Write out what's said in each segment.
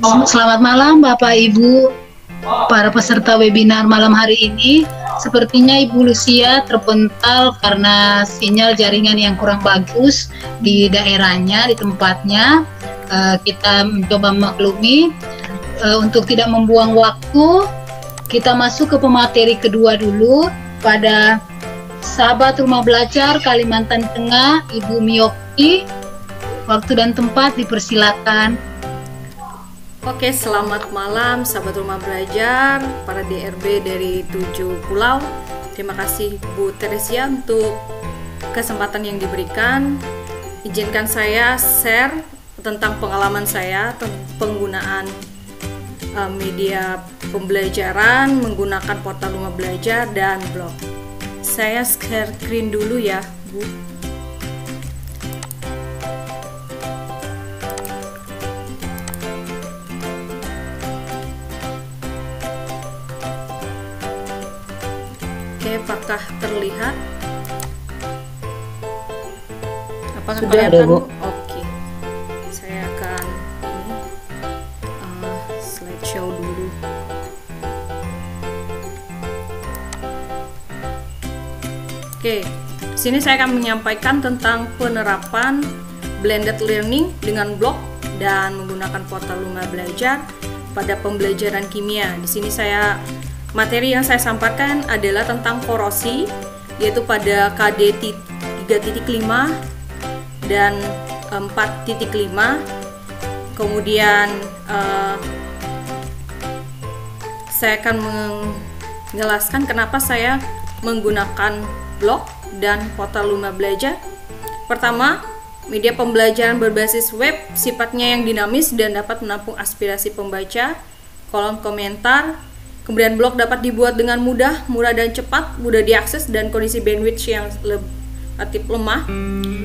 Selamat malam Bapak Ibu, para peserta webinar malam hari ini. Sepertinya Ibu Lucia terpental karena sinyal jaringan yang kurang bagus di daerahnya, di tempatnya. Kita mencoba memaklumi. Untuk tidak membuang waktu, kita masuk ke pemateri kedua dulu pada sahabat rumah belajar Kalimantan Tengah, Ibu Mioki. Waktu dan tempat dipersilakan. Oke, selamat malam sahabat rumah belajar, para DRB dari 7 pulau. Terima kasih Bu Teresia untuk kesempatan yang diberikan. Izinkan saya share tentang pengalaman saya penggunaan media pembelajaran menggunakan portal rumah belajar dan blog. Saya share screen dulu ya, Bu. Oke, apakah terlihat? Apakah Sudah kelihatan? ada, Bu. Oke, saya akan slideshow dulu. Oke, sini saya akan menyampaikan tentang penerapan blended learning dengan blog dan menggunakan portal rumah belajar pada pembelajaran kimia. Di sini materi yang saya sampaikan adalah tentang korosi, yaitu pada KD 3.5 dan 4.5. Kemudian saya akan menjelaskan kenapa saya menggunakan blog dan portal rumah belajar. Pertama, media pembelajaran berbasis web sifatnya yang dinamis dan dapat menampung aspirasi pembaca, kolom komentar. Kemudian blog dapat dibuat dengan mudah dan cepat, mudah diakses, dan kondisi bandwidth yang relatif lemah.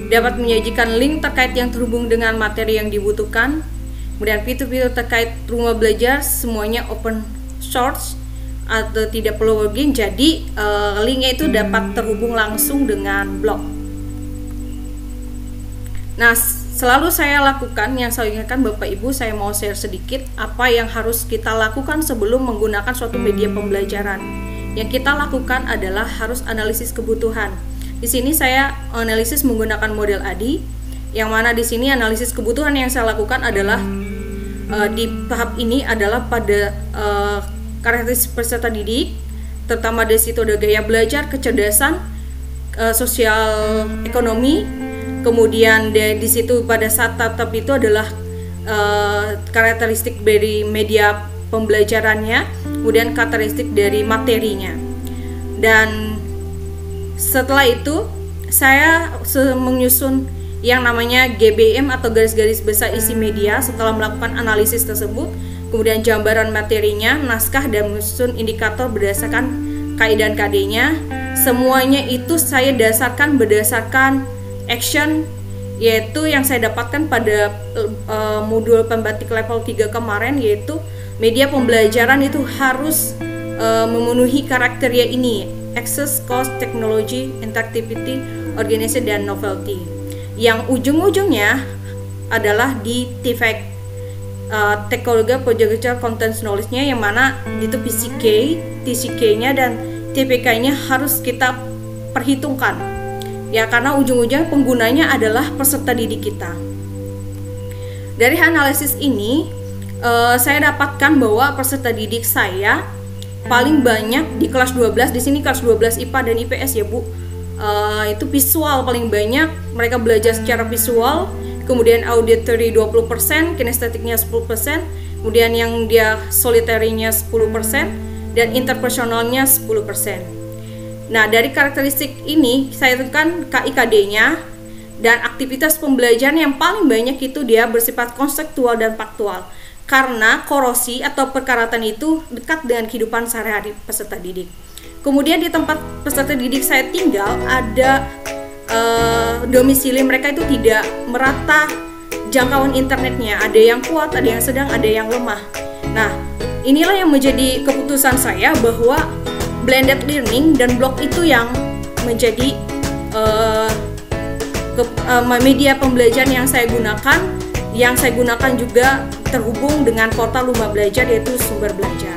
Dapat menyajikan link terkait yang terhubung dengan materi yang dibutuhkan. Kemudian fitur-fitur terkait rumah belajar semuanya open source atau tidak perlu login, jadi linknya itu dapat terhubung langsung dengan blog. Nah, selalu saya lakukan, yang saya ingatkan Bapak Ibu, saya mau share sedikit apa yang harus kita lakukan sebelum menggunakan suatu media pembelajaran. Yang kita lakukan adalah harus analisis kebutuhan. Di sini saya analisis menggunakan model ADI, yang mana di sini analisis kebutuhan yang saya lakukan adalah di tahap ini adalah pada karakteristik peserta didik, terutama dari situ ada gaya belajar, kecerdasan, sosial ekonomi. Kemudian di situ pada saat tahap itu adalah karakteristik dari media pembelajarannya, kemudian karakteristik dari materinya. Dan setelah itu saya menyusun yang namanya GBM atau garis-garis besar isi media setelah melakukan analisis tersebut, kemudian gambaran materinya, naskah, dan menyusun indikator berdasarkan kaidah dan KD-nya. Semuanya itu saya dasarkan berdasarkan action, yaitu yang saya dapatkan pada modul pembatik level 3 kemarin, yaitu media pembelajaran itu harus memenuhi kriteria ini: access, cost, technology, interactivity, organization, dan novelty. Yang ujung-ujungnya adalah di TVEC, Technology Project Content Knowledge-nya, yang mana itu PCK, TCK-nya, dan TPK-nya harus kita perhitungkan. Ya, karena ujung-ujungnya penggunanya adalah peserta didik kita. Dari analisis ini, saya dapatkan bahwa peserta didik saya paling banyak di kelas 12, di sini kelas 12 IPA dan IPS ya Bu. Itu visual paling banyak, mereka belajar secara visual, kemudian auditory 20%, kinestetiknya 10%, kemudian yang dia solitarinya 10%, dan interpersonalnya 10%. Nah, dari karakteristik ini saya tentukan KIKD-nya, dan aktivitas pembelajaran yang paling banyak itu dia bersifat konseptual dan faktual, karena korosi atau perkaratan itu dekat dengan kehidupan sehari-hari peserta didik. Kemudian di tempat peserta didik saya tinggal ada domisili mereka itu tidak merata jangkauan internetnya, ada yang kuat, ada yang sedang, ada yang lemah. Nah, inilah yang menjadi keputusan saya bahwa blended learning dan blog itu yang menjadi media pembelajaran yang saya gunakan juga terhubung dengan portal Lumba Belajar, yaitu sumber belajar.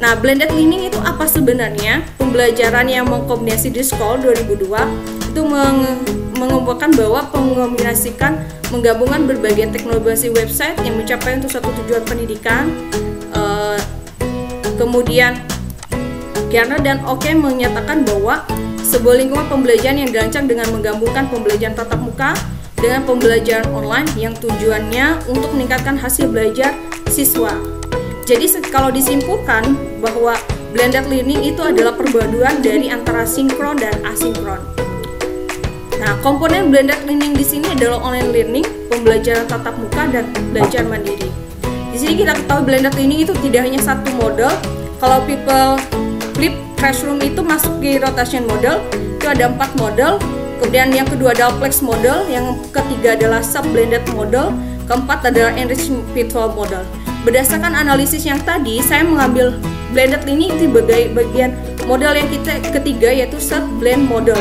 Nah, blended learning itu apa sebenarnya? Pembelajaran yang mengkombinasi di sekolah 2002 itu mengumpulkan bahwa mengombinasikan menggabungkan berbagai teknologi website yang mencapai untuk satu tujuan pendidikan. Kemudian Garner dan Oke menyatakan bahwa sebuah lingkungan pembelajaran yang dirancang dengan menggabungkan pembelajaran tatap muka dengan pembelajaran online yang tujuannya untuk meningkatkan hasil belajar siswa. Jadi kalau disimpulkan bahwa blended learning itu adalah perpaduan dari antara sinkron dan asinkron. Nah, komponen blended learning di sini adalah online learning, pembelajaran tatap muka, dan belajar mandiri. Di sini kita ketahui blended learning itu tidak hanya satu model. Kalau people flip classroom itu masuk di rotation model, itu ada 4 model. Kemudian yang kedua adalah flex model, yang ketiga adalah sub blended model, keempat adalah enrichment virtual model. Berdasarkan analisis yang tadi, saya mengambil blended learning itu bagian model yang ketiga, yaitu sub blend model,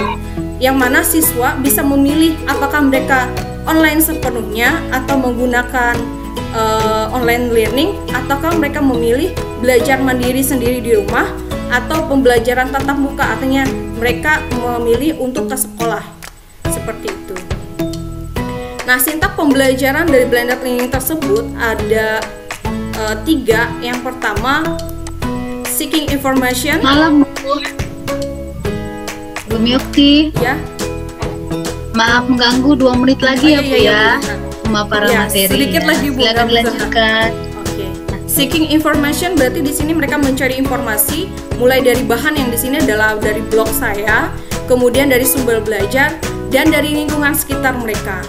yang mana siswa bisa memilih apakah mereka online sepenuhnya atau menggunakan online learning, ataukah mereka memilih belajar mandiri sendiri di rumah atau pembelajaran tatap muka, artinya mereka memilih untuk ke sekolah, seperti itu. Nah, sintak pembelajaran dari blended learning tersebut ada 3. Yang pertama, seeking information. Malam, Bu. Bu Myukti. Ya. Maaf mengganggu, 2 menit lagi ya, Bu ya. Pemaparan materi. Sedikit lagi, Bu. Silakan dilanjutkan. Oke. Seeking information berarti di sini mereka mencari informasi mulai dari bahan yang di sini adalah dari blog saya, kemudian dari sumber belajar, dan dari lingkungan sekitar mereka.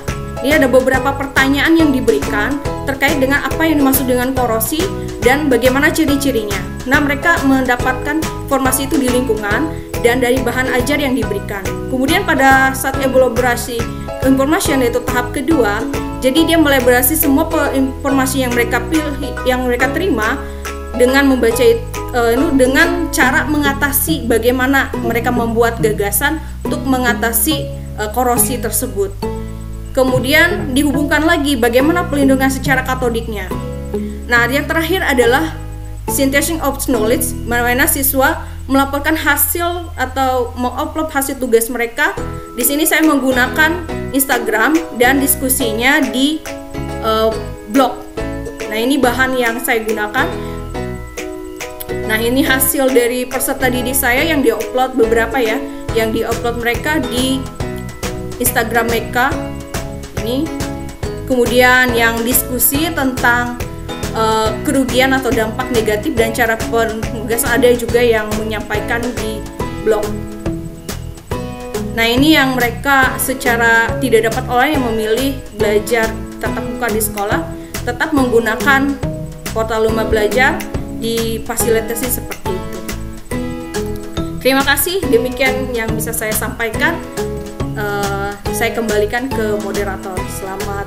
Ini ada beberapa pertanyaan yang diberikan terkait dengan apa yang dimaksud dengan korosi dan bagaimana ciri-cirinya. Nah, mereka mendapatkan informasi itu di lingkungan dan dari bahan ajar yang diberikan. Kemudian pada saat elaborasi information, yaitu tahap kedua, jadi dia melaborasi semua informasi yang mereka pilih, yang mereka terima dengan membaca dengan cara mengatasi bagaimana mereka membuat gagasan untuk mengatasi korosi tersebut. Kemudian dihubungkan lagi bagaimana pelindungan secara katodiknya. Nah, yang terakhir adalah synthesis of knowledge, mana siswa melaporkan hasil atau mengupload hasil tugas mereka. Di sini saya menggunakan Instagram dan diskusinya di blog. Nah, ini bahan yang saya gunakan. Nah, ini hasil dari peserta didik saya yang diupload beberapa ya, yang diupload mereka di Instagram mereka. Ini kemudian yang diskusi tentang kerugian atau dampak negatif dan cara penugasan, ada juga yang menyampaikan di blog. Nah, ini yang mereka secara tidak dapat online yang memilih belajar tatap muka di sekolah tetap menggunakan portal Lumba Belajar, difasilitasi seperti itu. Terima kasih, demikian yang bisa saya sampaikan. Saya kembalikan ke moderator. Selamat